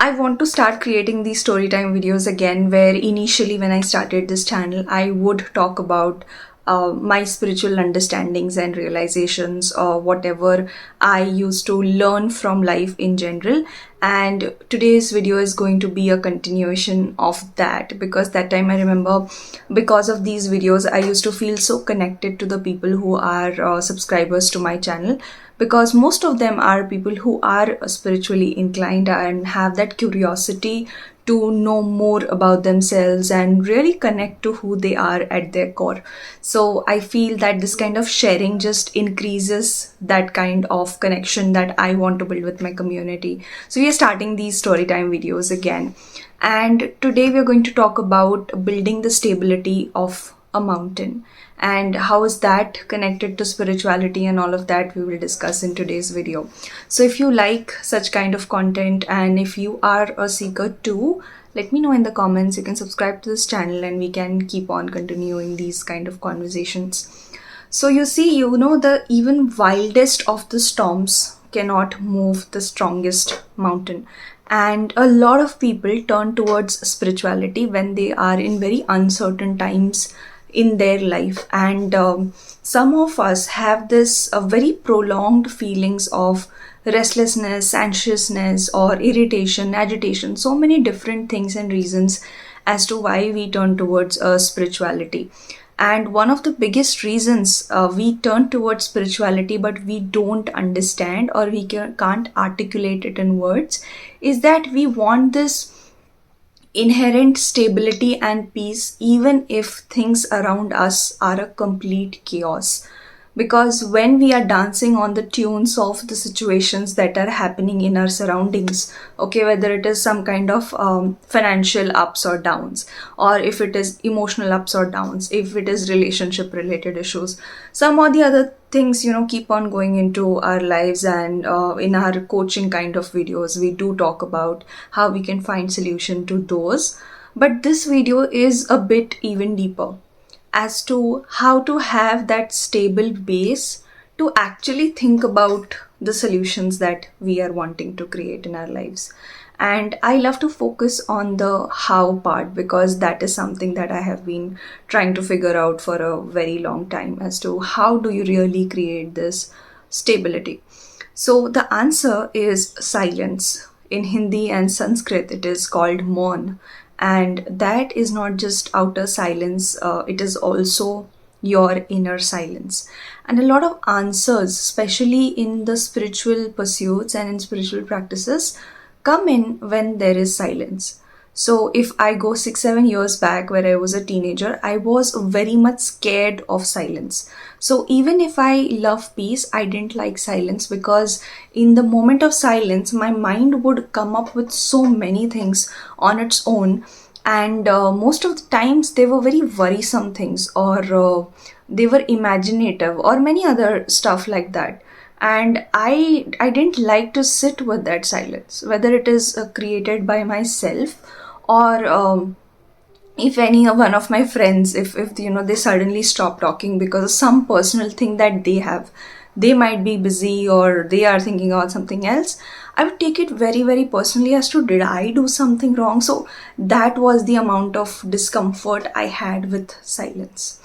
I want to start creating these storytime videos again, where initially, when I started this channel, I would talk about my spiritual understandings and realizations, or whatever I used to learn from life in general. And today's video is going to be a continuation of that, because that time I remember, because of these videos, I used to feel so connected to the people who are subscribers to my channel, because most of them are people who are spiritually inclined and have that curiosity to know more about themselves and really connect to who they are at their core. So I feel that this kind of sharing just increases that kind of connection that I want to build with my community. So we are starting these storytime videos again. And today we're going to talk about building the stability of a mountain, and how is that connected to spirituality, and all of that we will discuss in today's video. So if you like such kind of content, and if you are a seeker too, let me know in the comments. You can subscribe to this channel and we can keep on continuing these kind of conversations. So you see, the even wildest of the storms cannot move the strongest mountain. And a lot of people turn towards spirituality when they are in very uncertain times in their life. And some of us have this very prolonged feelings of restlessness, anxiousness, or irritation, agitation, so many different things and reasons as to why we turn towards spirituality. And one of the biggest reasons we turn towards spirituality but we don't understand, or we can't articulate it in words, is that we want this inherent stability and peace, even if things around us are a complete chaos. Because when we are dancing on the tunes of the situations that are happening in our surroundings, okay, whether it is some kind of financial ups or downs, or if it is emotional ups or downs, if it is relationship related issues, some or the other things, keep on going into our lives. And in our coaching kind of videos, we do talk about how we can find solution to those. But this video is a bit even deeper as to how to have that stable base to actually think about the solutions that we are wanting to create in our lives. And I love to focus on the how part, because that is something that I have been trying to figure out for a very long time, as to how do you really create this stability. So the answer is silence. In Hindi and Sanskrit, it is called Maun. And that is not just outer silence, it is also your inner silence. And a lot of answers, especially in the spiritual pursuits and in spiritual practices, come in when there is silence. So if I go 6-7 years back, where I was a teenager, I was very much scared of silence. So even if I love peace, I didn't like silence, because in the moment of silence, my mind would come up with so many things on its own. And most of the times they were very worrisome things, or they were imaginative, or many other stuff like that. And I didn't like to sit with that silence, whether it is created by myself, or if any one of my friends, if they suddenly stop talking because of some personal thing that they have, they might be busy or they are thinking about something else, I would take it very, very personally, as to did I do something wrong. So that was the amount of discomfort I had with silence.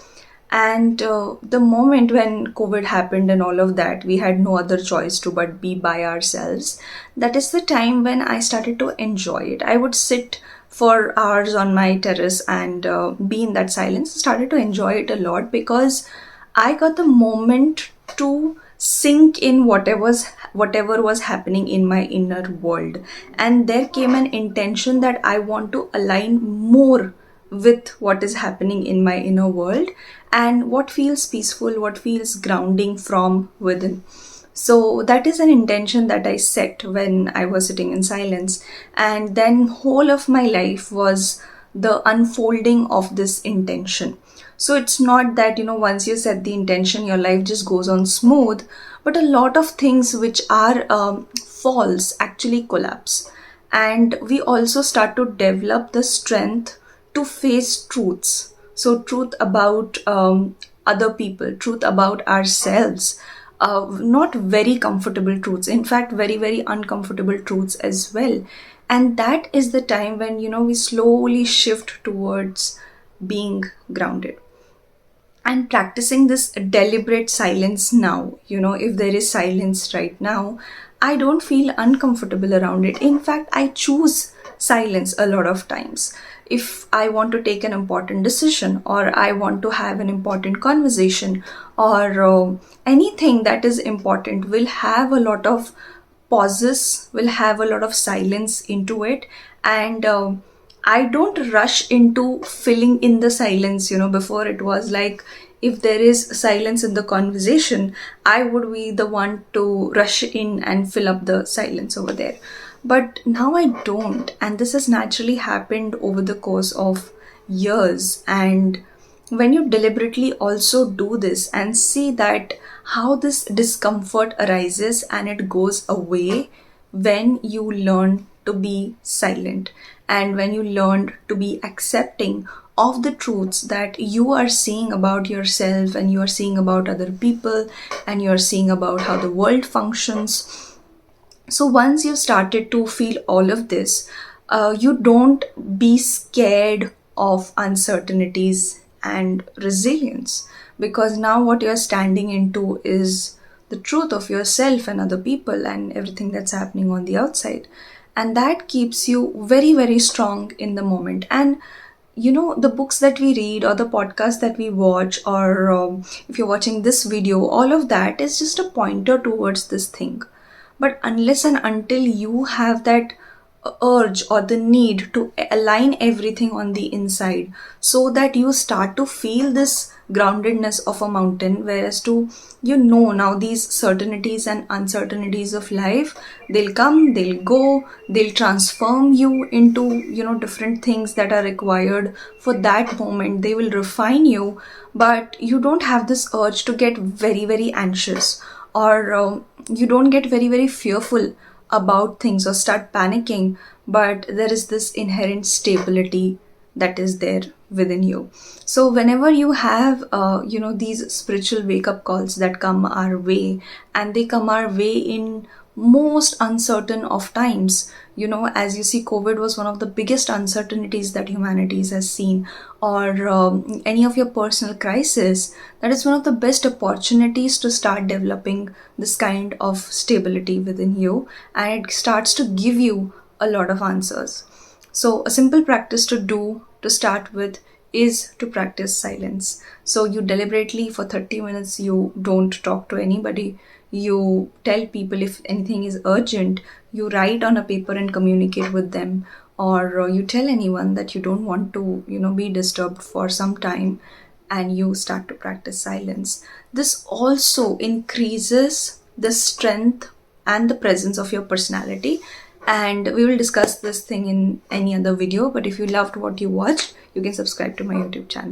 And the moment when COVID happened and all of that, we had no other choice to but be by ourselves. That is the time when I started to enjoy it. I would sit for hours on my terrace and be in that silence. Started to enjoy it a lot, because I got the moment to sink in whatever was happening in my inner world. And there came an intention that I want to align more with what is happening in my inner world, and what feels peaceful, what feels grounding from within. So that is an intention that I set when I was sitting in silence. And then whole of my life was the unfolding of this intention. So it's not that, once you set the intention, your life just goes on smooth, but a lot of things which are false actually collapse. And we also start to develop the strength to face truths. So truth about other people, truth about ourselves, not very comfortable truths, in fact very, very uncomfortable truths as well. And that is the time when, we slowly shift towards being grounded and practicing this deliberate silence now. If there is silence right now, I don't feel uncomfortable around it. In fact, I choose silence a lot of times. If I want to take an important decision, or I want to have an important conversation, or anything that is important will have a lot of pauses, will have a lot of silence into it. And I don't rush into filling in the silence. Before it was like, if there is silence in the conversation, I would be the one to rush in and fill up the silence over there. But now I don't. And this has naturally happened over the course of years. And when you deliberately also do this and see that how this discomfort arises and it goes away when you learn to be silent, and when you learn to be accepting of the truths that you are seeing about yourself, and you are seeing about other people, and you are seeing about how the world functions. So once you've started to feel all of this, you don't be scared of uncertainties and resilience, because now what you're standing into is the truth of yourself and other people and everything that's happening on the outside. And that keeps you very, very strong in the moment. And the books that we read, or the podcast that we watch, or if you're watching this video, all of that is just a pointer towards this thing. But unless and until you have that urge or the need to align everything on the inside, so that you start to feel this groundedness of a mountain, whereas to now these certainties and uncertainties of life, they'll come, they'll go, they'll transform you into different things that are required for that moment. They will refine you, but you don't have this urge to get very, very anxious, or you don't get very, very fearful about things or start panicking. But there is this inherent stability that is there within you. So whenever you have these spiritual wake up calls that come our way, and they come our way in most uncertain of times, as you see, COVID was one of the biggest uncertainties that humanity has seen, or any of your personal crisis, that is one of the best opportunities to start developing this kind of stability within you, and it starts to give you a lot of answers. So a simple practice to do to start with is to practice silence. So you deliberately for 30 minutes, you don't talk to anybody. You tell people if anything is urgent, you write on a paper and communicate with them, or you tell anyone that you don't want to, be disturbed for some time, and you start to practice silence. This also increases the strength and the presence of your personality. And we will discuss this thing in any other video. But if you loved what you watched, you can subscribe to my YouTube channel.